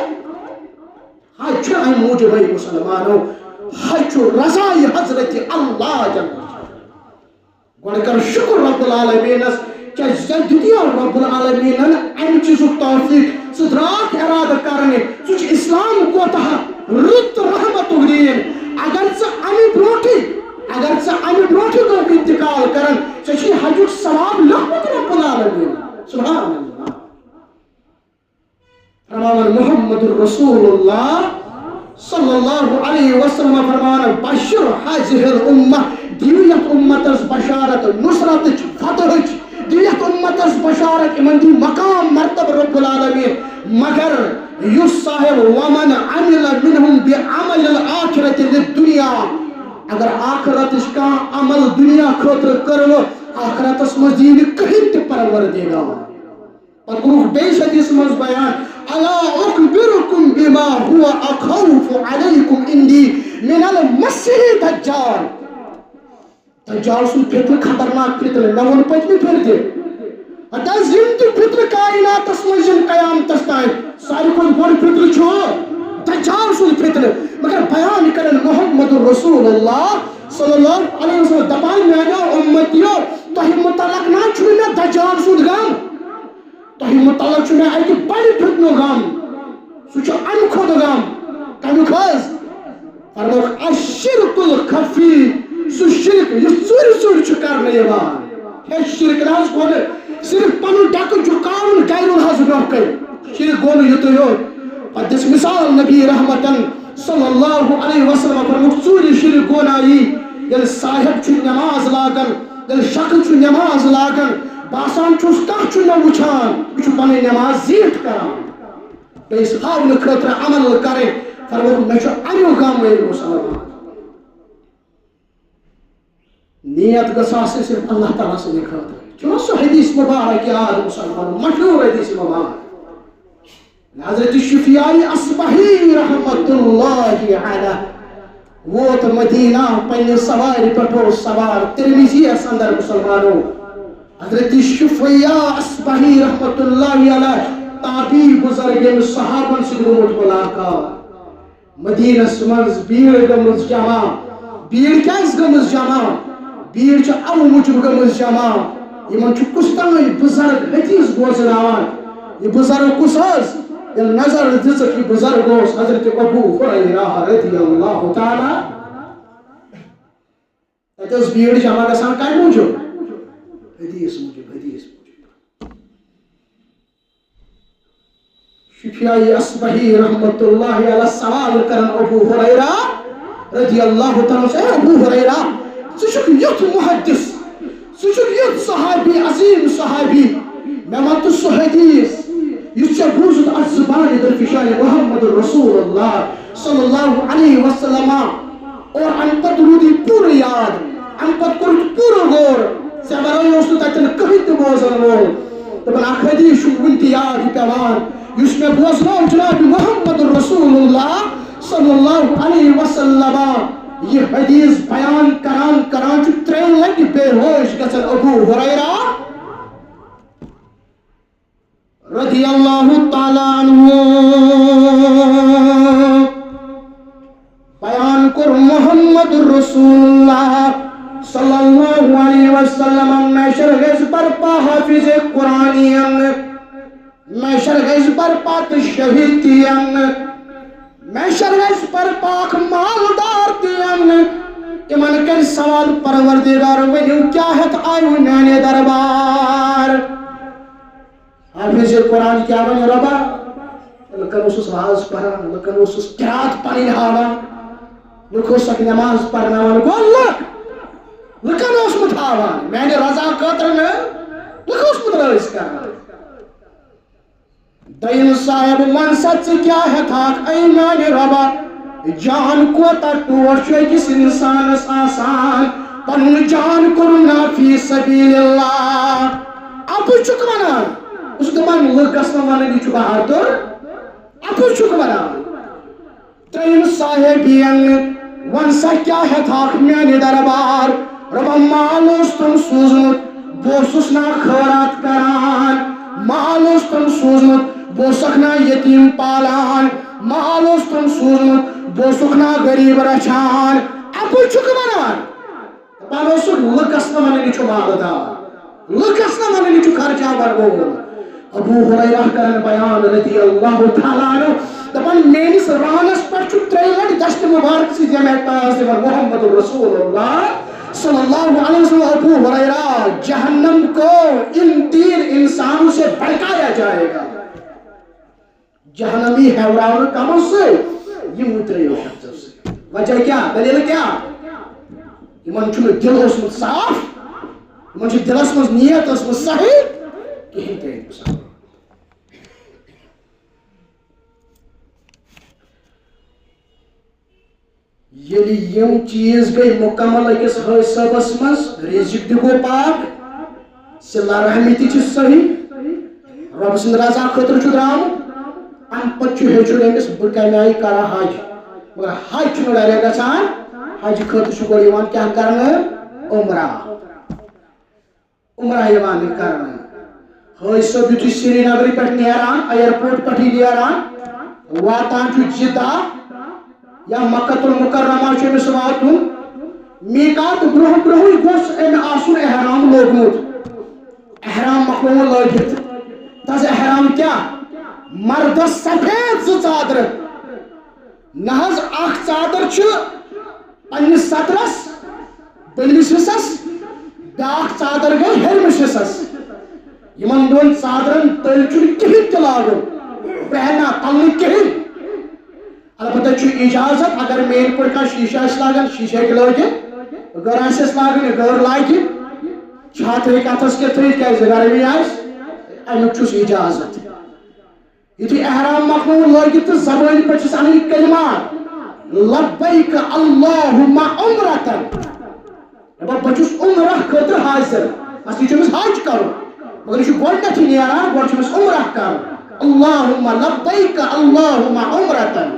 حج چھُ اَمہِ موٗجوٗبٕے مُسلمانو حج چھُ رضایہِ حضرتِ اللہ جل گۄڈٕ کر شُکر رۄب العالمیٖنس کیٛازِ ژےٚ دِتیو رۄب العالمیٖنن اَمہِ چیٖزُک توفیٖق ژٕ درٛاکھ اِرادٕ کرنہِ ژٕ چھُ اِسلام کوتاہ رُت رحمتُک دیٖن اگر ژٕ اَمہِ برونٛٹھٕے گوٚو انتقال کران ژےٚ چھُے حجُک ثواب لیوٚکھمُت رۄب العالمیٖنن سبحان اللہ فرماوان محمد رسول اللہ صلی اللہ علیہ وسلم فرمان بشر حاضر الامہ دیو یتھ امتس بشارت نصرتچ فتحچ دیو یتھ امتس بشارت امن دی مقام مرتب رب العالمین مگر یس صاحب ومن عمل منہم بعمل الاخرت للدنیا اگر آخرتش کا عمل دنیا خاطر کرو آخرتس مز دی کہیں تہ پروردگار پتہ بیٚیِس حدیث منٛز بیان الا اخبركم بما هو اخوف عليكم عندي من المسيح الدجال دجال سُنٛد فتنہٕ خطرناک فتنہٕ مےٚ ووٚن پٔتمہِ پھِرِ تہِ ہتہٕ یِم تہِ فتنہٕ کائناتس منٛز یِم قیامتس تانۍ ساروی کھۄتہٕ بوٚڑ فتنہٕ چھُ دجال سُنٛد فتنہٕ مگر بیان کرن محمد رسول اللہ صلی اللہ علیہ وسلم دپان میانیو اُمتیو تۄہہِ متعلق نہ چھُ مےٚ دجال سُنٛد غم تۄہہِ متعلق چھُ مےٚ اکہِ بڑِ فتنُک غم سُہ چھُ امہِ کھۄتہٕ غم کمیُک حظ فرموکھ الشرک الخفی سُہ شرک یُس ژوٗرِ ژوٗرِ چھُ کرنہٕ یِوان ہے شرک نہ حظ گوٚو نہٕ صرف پنُن ڈیٚکہٕ جُکاوُن گرُن حظ برونٛہہ کَنہِ شرک گوٚو نہٕ یُتُے یوت پتہٕ دِژ مثال نبی رحمتن صلی اللہ علیہ وسلم فرموکھ ژوٗرِ شرک گوٚو نا یی ییٚلہِ صاحب چھُ نٮ۪ماز لاگان ییٚلہِ شخص چھُ نٮ۪ماز لاگان باسان چھُس کانٛہہ چھُ مےٚ وٕچھان یہِ چھُ پنٕنۍ نٮ۪ماز زیٖٹھ کران بیٚیِس ہاونہٕ خٲطرٕ عمل کرٕنۍ فرمووُکھ مےٚ چھُ امیُک غم اے مُسلمان نیت گژھِ آسٕنۍ صرف اللہ تعالیٰ سٕنٛدِ خٲطرٕ چھُنہ سُہ حدیث مبارک یاد مُسلمان مشہوٗر حدیث مبارک حضرت شفیع اصبحی رحمت اللہ علیہ ووت مدینہ پننہِ سوارِ پٮ۪ٹھ اوس سوار ترمیزیَس اندر مسلمانو حضرت شفیع اصبحی رحمت اللہ علیہ تابعی بزرگ ییٚمِس صحابن سۭتۍ گوٚمُت مُلاقات مدینس منٛز بھیڑ گٔمٕژ جمع بھیڑ کیٛازِ گٔمٕژ جمع بھیڑ چھِ اَمہِ موٗجوٗب گٔمٕژ جمع یِمن چھُ کُس تانۍ بُزرگ حدیث بوزناوان یہِ بُزرگ کُس حظ ییٚلہِ نظر دِژٕکھ یہِ بُزرگ اوس حضرت ابو ہریرہ رضی اللہ تعالیٰ تتہِ ٲس بھیڑ جمع گژھان کمہِ موٗجوٗب حدیث موٗجوٗب شفیع اصبحی رحمت اللہ علیہ سوال کرن ابو ہریرہ رضی اللہ تعالیٰ اے ابو ہریرہ ژٕ چھُکھ یُتھ محدث ژٕ چھُکھ یُتھ صحابی عظیم صحابی مےٚ وَن تہٕ سُہ حدیث یُس ژےٚ بوٗزُتھ اَتھ زُبانہِ درفِشانِ محمد رسول اللہ صلی اللہ علیہ وسلم اور اَمہِ پتہٕ روٗدی پوٗرٕ یاد اَمہِ پتہٕ کوٚرُتھ پوٗرٕ غور ژےٚ وَرٲے اوس نہٕ تَتٮ۪ن کٕہٕنۍ تہِ بوزن وول دَپان اکھ حدیث چھُم وُنہِ تہِ یاد یہِ پٮ۪وان یُس مےٚ بوزنوو جناب محمد رسول اللہ صلی اللہ علیہ وسلم یہ حدیث بیان کران کران چھُ ترٛیٚیہِ لٹہِ بے ہوش گژھان ابو ہریرہ رضی اللہ تعالیٰ عنہ بیان کور محمد رسول اللہ صلی اللہ علیہ وسلم میشر گژھِ برپا حافظ قرآنین میشر گژھِ برپا تہٕ شہید تین میشر گژھِ برپا مالدار تین تمن کر سوال پروردگار ؤنِو کیٛاہ ہٮ۪تھ آیوٕ میانہِ دربار حافظ قرآن کیا بنی ربا لکن اوسُس واز پران لکن اوسُس قرات پنٕنۍ ہاوان لُکھ اوسکھ نماز پرناوان گوٚو لُکن اوسمُت ہاوان میانہِ رضا خٲطرٕ نہٕ لُکھ اوسمُت رٲضۍ کران دوٚیِم صاحب وَن سا ژٕ کیٛاہ ہٮ۪کہاکھ اے میانہِ رۄبا جان کوتاہ ٹوٹھ چھُ أکِس اِنسانس آسان پنُن جان کوٚرُن فی سبیٖل اللہ اَپُز چھُکھ وَنان اس دپان لُکھ گژھن وَنٕنۍ یہِ چھُ بہادُر اَپُز چھُکھ وَنان ترٛیٚیِم صاحبین وَن سا کیٛاہ ہٮ۪کہاکھ میانہِ دربار رۄبا مال اوس تٔمۍ سوٗزمُت بہٕ اوسُس نا خٲرات کران مال اوس تٔمۍ سوٗزمُت بہٕ اوسُکھ نا یتیٖم پالان مال اوس تٔمۍ سوٗزمُت بہٕ اوسُکھ نا غریٖب رچھان اَپُز چھُکھ وَنان دپان اوسُکھ لُکھ گژھن وَنٕنۍ یہِ چھُ مالدار لُکھ گژھن وَنٕنۍ یہِ چھُ خرچاوان وول ابو ہریرہ کرن بیان رضی اللہ تعالیٰ عنہ دپان میٲنِس رانس پٮ۪ٹھ چھُ ترٛیٚیہِ لٹہِ دشت مبارک سۭتۍ ییٚمہِ اعتراض دِوان محمد رسول اللہ صلی اللہ علیہ وسلم ابو ہریرہ جہنم کو ان 3 انسانوں سے بھڑکایا جائے گا جہنمی ہیوراون کمو سۭتۍ یِمو 3 شخصو سۭتۍ وجہ کیا دلیل کیا یِمن چھُنہٕ دل اوسمُت صاف یِمن چھِ دلس منٛز نیت ٲسمٕژ صحیح کِہیٖنۍ تہِ ییٚلہِ یِم چیٖز گٔے مُکمل أکِس حٲج صٲبس منٛز رِزق تہِ گوٚو پاک صِلہ رحمی تہِ چھِ صحیح رۄبہٕ سٕنٛدِ رضا خٲطرٕ چھُ درٛامُت اَمہِ پتہٕ چھُ ہیٚچھُن أمِس بہٕ کمہِ آیہِ کرٕ حج مگر حج چھُنہٕ ڈایریکٹ گژھان حج خٲطرٕ چھُ گۄڈٕ یِوان کیٛاہ کرنہٕ عمرہ یِوان کرنہٕ حٲج صٲب یُتھُے سرینگرٕ پٮ۪ٹھ نیران اِیرپورٹ پٮ۪ٹھٕے نیران واتان چھُ جدہ یا مکۃ المکرمہ چھُ أمِس واتُن میقات برونٛہہ برونٛہٕے گوٚژھ أمۍ آسُن احرام لوگمُت احرام مۄکلووُن لٲگِتھ تس احرام کیٛاہ مردس سفید 2 ژادرٕ نہ حظ اکھ ژادر چھُ پننِس صدرس بٔلمِس حصس بیٛاکھ ژادر گٔے ہیٚرمِس حصس یِمن 2 ژادرن تٔلۍ چھُنہٕ کِہیٖنۍ تہِ لاگُن پہنا تلنہٕ کِہیٖنۍ البتہ چھُ اجازت اگر مین پٲٹھۍ کانٛہہ شیٖشہٕ آسہِ لاگان شیٖشہٕ ہیٚکہِ لٲگِتھ غٲر آسٮ۪س لاگٕنۍ غٲر لاگہِ چھات ہے کاتھس کے تھری کیا گرمی آس امیک چھس اجازت یتھی احرام مخمون لگت تو زبان پہ ان کلمات لبیک اللہم عمرتن بچس عمرہ خاطر حاضر اصلی چھمس حج کرو مگر یہ گۄڈنیتھ نیران گۄڈٕ چھمس عمرہ کرو اللہم لبیک اللہم عمرتن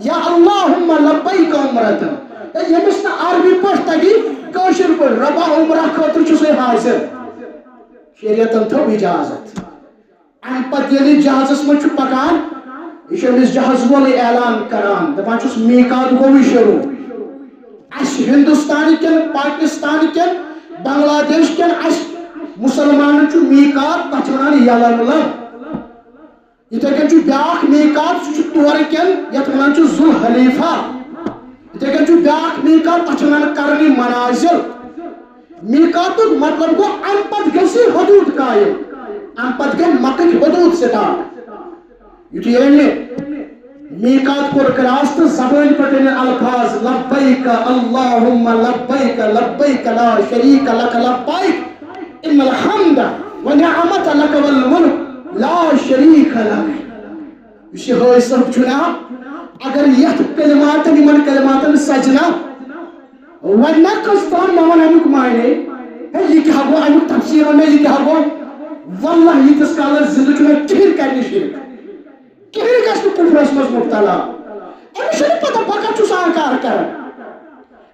یا اللہم لبیک عمرتن یمس نا عربی پٲٹھۍ تگی کٲشِر پٲٹھۍ ربا عمرہ خاطر چھُ سُہ حاضر شریعتن تھو اجازت ام پتہٕ ییٚلہِ جہازس منٛز چھُ پکان یہ چھُ أمِس جہاز وولٕے اعلان کران دپان چھُس میقات گوٚوٕے شروع اس ہندوستان کن پاکستان کن بنگلہ دیش کن اس مسلمان چھُ میقات تتھ ونان یلملم یتھے کن چھُ بیاکھ میقات سُہ چھُ تورٕ کن یتھ ونان چھُ ذو الحلیفہ یتھے کن چھُ بیاکھ میقات تتھ ونان قرنی منازل میقاتُک مطلب گوٚو ام پتہٕ گژھِ حدوٗد قٲیِم ام پتہٕ گٔے مکٕکۍ حدوٗد سٹارٹ یُتھُے أمۍ میقات کور کراس تو زبان پہ الفاظ لبیک اللہم لبیک لبیک لا شریک لک لبیک ان الحمد ونعمت لک والملک لا شریک لک یہ ہوئی صاحب چھنا اگر یت کلماتن یمن کلماتن سجنا ونہ کستان مون امیک معنی ہے یہ کیا گو امیک تفسیر ون یہ کیا گو واللہ یتس کالس زندہ چھنا کہر کرنی شرک کہر گھس نہ کفرس مز مبتلا امس چھنہ پتہ بقت چھُس آنکار کران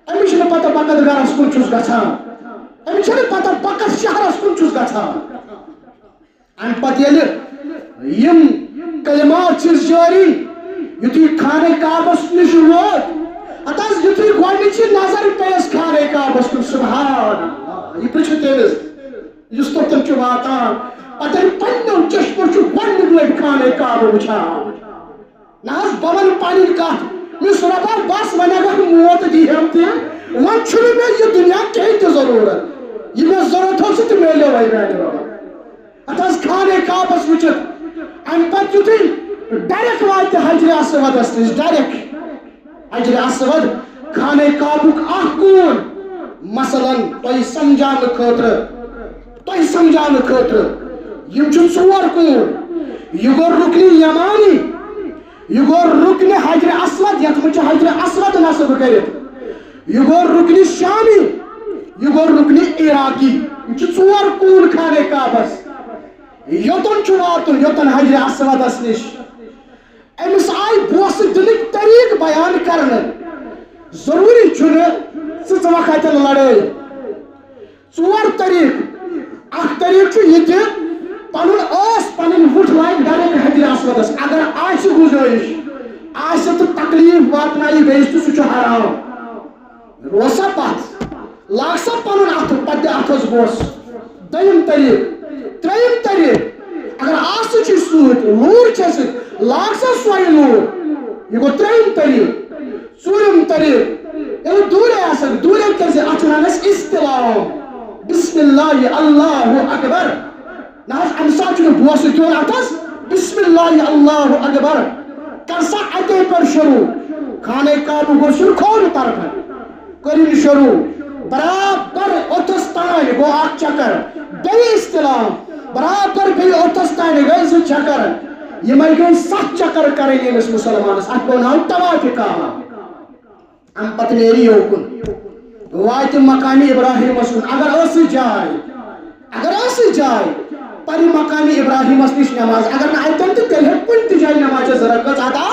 امس چھنہ پتہ بقت گرس کن چھُس گژھان امس چھنہ پتہ بقت شہرس کن چھُس گژھان ام پتہ ییٚلہِ یم کلمات چھِس جاری یُتھُے خانہ کعبس نش ووت اتس یُتھُے گۄڈنِچی نظر پیس خانہ کعبس کن سبحان اللہ یہ پرٛژھِو تٔمِس یُس توٚتن چھُ واتان پتہٕ پننیو چشمو چھُ گۄڈنیُک لٹہِ خانہ کعبہ وٕچھان نہ حظ بہٕ ونہٕ پنٕنۍ کتھ مےٚ رۄبا بس وۄنۍ اگر موت دیٖہم تہِ وۄنۍ چھُنہٕ مےٚ یہِ دُنیا کینٛہہ تہِ ضروٗرت یہِ مےٚ ضروٗرت اوس سُہ تہِ میلیو وۄنۍ میانہِ رۄبا اتھ حظ خانہ کعبس وٕچھِتھ امہِ پتہٕ یُتھُے ڈایریکٹ واتہِ حجرِ اسودس نِش ڈایریکٹ حجرِ اسود خانہ کعبُک اکھ کوٗن مثلاً تۄہہِ سمجھاونہٕ خٲطرٕ یم چھِ ژور کوٗن یہِ گوٚو رُکنہِ یمانی یہ گو رکن حجر اسود یتھ منٛز چھُ حجر اسود نصب کٔرِتھ یہ گو رکن شامی یہ گو رکن عراقی یہ چھِ ژور کوٗن خانہ کعبس یوتن چھُ واتُن یوتن حجر اسودس نش أمس آیہِ بوسہٕ دِنٕکۍ طریٖقہٕ بیان کرنہٕ ضروٗری چھُنہٕ ژٕ ژٕ وکھتن لڑٲے ژور طریٖقہٕ اکھ طریٖقہٕ چھُ یہِ تہِ پنُن ٲس پنٕنۍ وُٹھ لایہِ ڈایریکٹ حجر اسودس اگر آسہِ گُزٲرِش آسہِ تہٕ تکلیٖف واتنایہِ بیٚیِس تہٕ سُہ چھُ حرام روز سا پتھ لاگ سا پنُن اتھٕ پتہٕ دِ اتھس بوس دوٚیِم طریٖقہٕ ترٛیٚیِم طریٖقہٕ اگر آسہٕ چھُ سۭتۍ لوٗر چھےٚ سۭتۍ لاگ سا سۄے لوٗر یہِ گوٚو ترٛیٚیِم طریٖقہٕ ژوٗرِم طریٖقہٕ ییٚلہِ دوٗرے آسن دوٗرے کٔرۍ زِ اتھ چھِ ونان أسۍ استلام بسم اللہ اللہ اکبر نہ حظ امہِ ساتہٕ چھُنہٕ بوسہٕ دیُن اتھس بسم اللہ اللہ اکبر کر سا اتے پٮ۪ٹھ شروع خانہ کعبہ گوٚو شروع کھوورِ طرفہٕ کٔرِنۍ شروع برابر اوٚتھس تانۍ گوٚو اکھ چکر بیٚیہِ استلام برابر بیٚیہِ اوٚتھس تانۍ گٔے زٕ چکر یِمے گٔے 7 چکر کرٕنۍ ییٚمِس مُسلمانس اتھ گوٚو ناو طواف کعبہ امہِ پتہٕ نیرِ یوکُن واتہِ مقامِ ابراہیمس کُن اگر ٲسٕے جاے پرِ مقامِ ابراہیمس نش نماز اگر نہٕ اتٮ۪ن تہٕ تیٚلہِ ہیٚکہِ کُنہِ تہِ جایہِ نمازِ زٕ رکٲژ ادا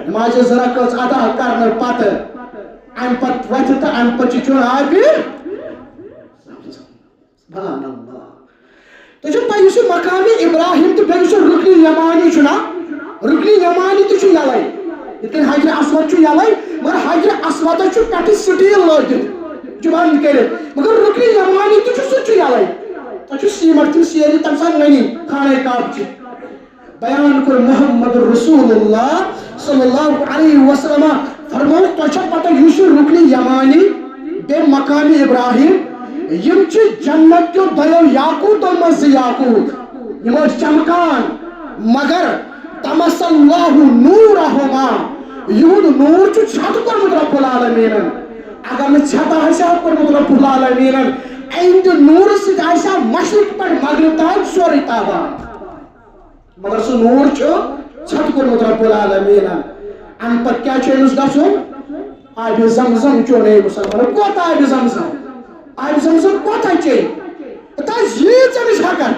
نمازِ زٕ رکٲژ ادا کرنہٕ پتہٕ امہِ پتہٕ وتھِ تہٕ امہِ پتہٕ چھُ کھیوٚن آبہِ سبحان اللہ تۄہہِ چھو پاے یُس یہِ مقامِ ابراہیم تہٕ بیٚیہِ یُس یہِ رُکنہِ یمانی چھُ نا رُکنہِ یمانی تہِ چھُ یَلے یِتھ کٔنۍ حجرِ اسود چھُ یَلے مگر حجرِ اسودس چھُ پٮ۪ٹھٕ سٹیٖل لٲگِتھ چھُ بنٛد کٔرِتھ مگر رُکنہِ یمانی تہِ چھُ سُہ چھُ یَلے تۄہہِ چھُ سیٖمٹ تِم سیرِ تمہِ ساتہٕ نٔنی خانہ کعبچہِ بیان کوٚر محمد رسول اللہ صلی اللہ علیہ وسلم فرموو تۄہہِ چھا پتہ یُس یہِ رُکنہِ یمانی بیٚیہِ مقامِ ابراہیم یم چھِ جنت کیو دۄیو یاقوٗتو منٛز زٕ یاقوٗت یِم ٲسۍ چمکان مگر تمس اللہ نوٗرہما یِہُنٛد نوٗر چھُ چھت کوٚرمُت رۄب العالمیٖنن اگر نہٕ چھتہ آسہِ ہا کوٚرمُت رۄب العالمیٖنن اینڈ نور سے آسا مشرق پر مغرب تام سوری تابان مگر سو نور چھو چھت کورمت رب العالمین ان پت کیا چھو امس گژھُن آب زمزم چون اے مسلمان کوت آب زمزم کوتاہ چے تس ییٖژ أمِس ہٮ۪کَن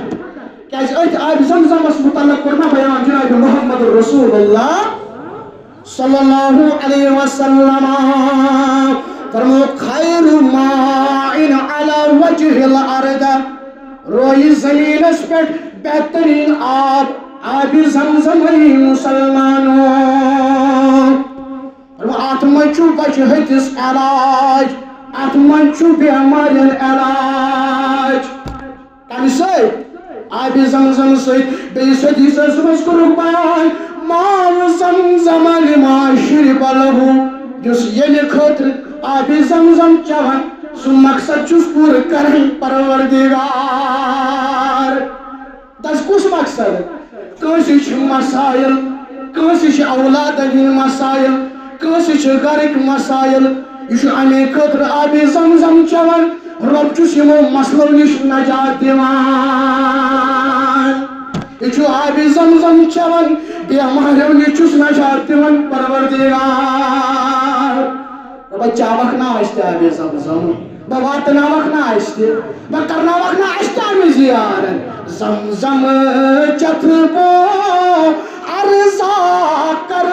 کیٛازِ أتھۍ آبِ زمزمس متعلق کوٚر نا بیان جناب محمد رسول اللہ صلی اللہ علیہ وسلم فرمو خیر ماء علی وجہ الارض روئی زمینس پٮ۪ٹھ بہترین آب زمزم مسلمانوں ات منٛز چھُ بچہ ہتِس علاج ات منٛز چھُ بیمارین علاج کمہِ سۭتۍ آب زمزم سۭتۍ بیٚیِس حدیثس منٛز کوٚرُکھ بیان ماء زمزم لما شرب له یُس ییٚمہِ خٲطرٕ آب زمزم چٮ۪وان سُہ مقصد چھُس پوٗرٕ کران پروردگار تس کُس مقصد کٲنٛسہِ چھِ مسائل کٲنٛسہِ چھِ اولادن ہٕنٛدۍ مسائل کٲنٛسہِ چھِ گرٕکۍ مسائل یہ چھُ اَمے خٲطرٕ آب زمزم چٮ۪وان رب چھُس یِمو مسلو نِش نجات دِوان یہ چھُ آب زمزم چٮ۪وان بیماریو نِش چھُس نجات دِوان پروردگار بہٕ چاوکھ نا اَسہِ تہِ آب زمزم بہٕ واتناوکھ نا اَسہِ تہِ بہٕ کرناوکھ نا اَسہِ تہِ اَمہِ زیارت زمزم چتھ بو عرضا کر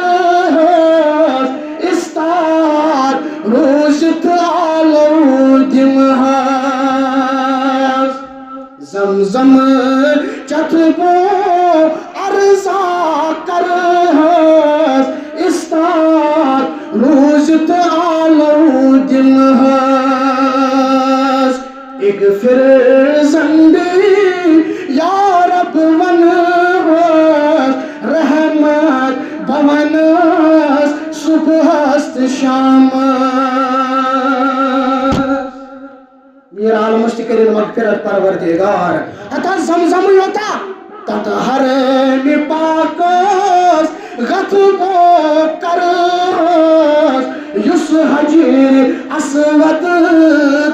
استاد روزت آلو دمہاز زمزم چتھ بو عرضا کر استاد روزت آلو دمہاز اغفر ذنبی یا رب ونہاز رحمت بوناز صبحست شامس میر عالمس تہِ کٔرِن مغفرت پروردگار اتا زمزم یوتا تت حرم پاکس غطبو کرس یس حجر اسود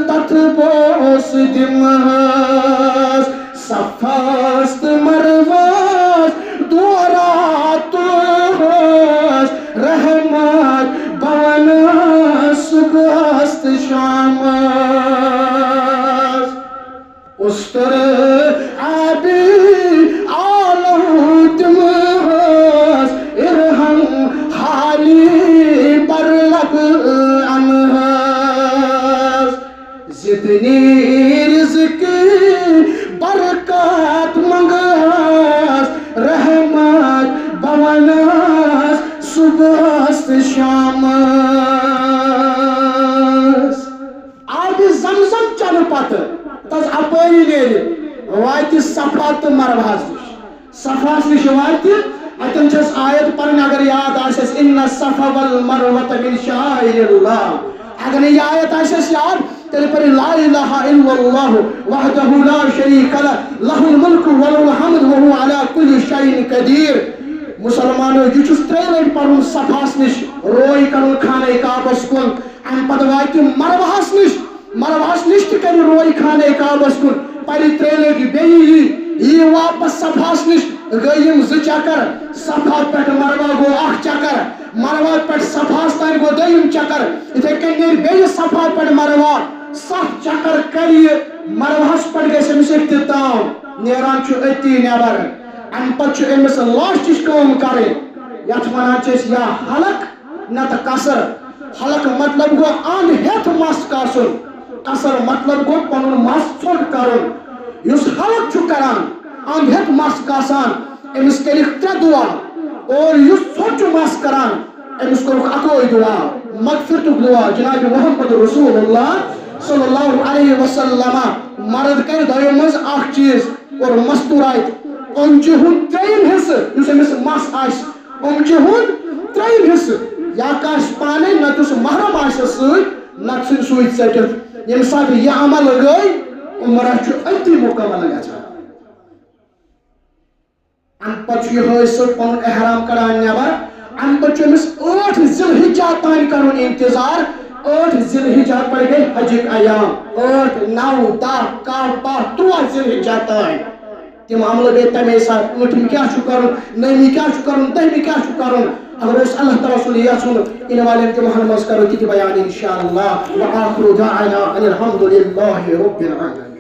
تت بوس دمہاز صفاست مرواز دورات رحمت بوناز صبحست شامس استر آبی آلو دمہاز ارحم حالی برلب انہاز زدنی رزقی برکات منگاز رحمت بوناز صبحست شامس آب زمزم چنہ پتہ تس اپٲری نیرِ واتہِ صفا تہٕ مروہس نِش صفاہس نِش واتہِ اتن چھس آیت پرن اگر یاد آسٮ۪س ان الصفا والمروة من شعائر اللہ اگر یہ آیت آسٮ۪س یاد تیٚلہِ پٔرِو لا الہ الا اللہ وحدہ لا شریک لہ لہ الملک وله الحمد وهو على كل شيء قدیر مسلمانو یہ چھُس ترٛیٚیہِ لٹہِ پرُن صفاہس نِش روے کرُن خانہ کعبس کُن امہِ پتہٕ واتہِ مروہس نِش تہِ کرِ روے خانہ کعبس کُن پرِ ترٛیٚیہِ لٹہِ بیٚیہِ یی واپس صفاہس نِش گٔے یِم زٕ چکر صفا پٮ۪ٹھ مروہ گوٚو اکھ چکر مروہ پٮ۪ٹھ صفاہس تام گوٚو دوٚیِم چکر یِتھے کٔنۍ نیرِ بیٚیہِ صفا پٮ۪ٹھ مروہ 7 چکر کرِ مروہس پٮ۪ٹھ گژھِ أمِس اختتام نیران چھُ أتی نٮ۪بر امہِ پتہٕ چھُ أمِس لاسٹٕچ کٲم کرٕنۍ یتھ ونان چھِ أسۍ یا حلق نتہٕ قصر حلق مطلب گوٚو انٛد ہٮ۪تھ مس کاسُن قصر مطلب گوٚو پنُن مس ژھوٚٹ کرُن یُس حلق چھُ کران انٛد ہٮ۪تھ مس کاسان أمِس کٔرِکھ 3 دعا اور یُس ژھوٚٹ چھُ مس کران أمِس کوٚرُکھ اکوے دعا مغفرتُک دعا جناب محمد رسول اللہ صلی اللہ علیہ وسلم مرد کرِ دۄیو منٛز اکھ چیٖز اور مستوٗر آتہِ اوٚنٛگجہِ ہُنٛد 3یم حصہٕ یُس أمِس مس آسہِ اوٚنٛگجہِ ہُنٛد 3یم حصہٕ یا کٲنٛسہِ پانے نتہٕ یُس محرم آسٮ۪س سۭتۍ نتہٕ ژھٕنۍ سُے ژٔٹِتھ ییٚمہِ ساتہٕ یہِ عمل گٔے عمرہ چھُ أتی مُکمل گژھان امہِ پتہٕ چھُ یِہوٚے سُہ پنُن احرام کڑان نٮ۪بر امہِ پتہٕ چھُ أمِس 8 ذی الحجہ تام کرُن انتظار 8 ذِلحِجہ پڑ گئی حجک ایام 8 9 10 11 12 13 ذِلحِجہ تائیں تم عمل گئی تمے ساتھ 8 کیا چھُ کرُن 9 کیا چھُ کرُن 10 کیا چھُ کرُن اگر اس اللہ تعالیٰ صلی اللہ علیہ وسلم ان والے امتحان مز کرو تھی بیان انشاءاللہ وآخر دعانا ان الحمد للہ رب العالمین.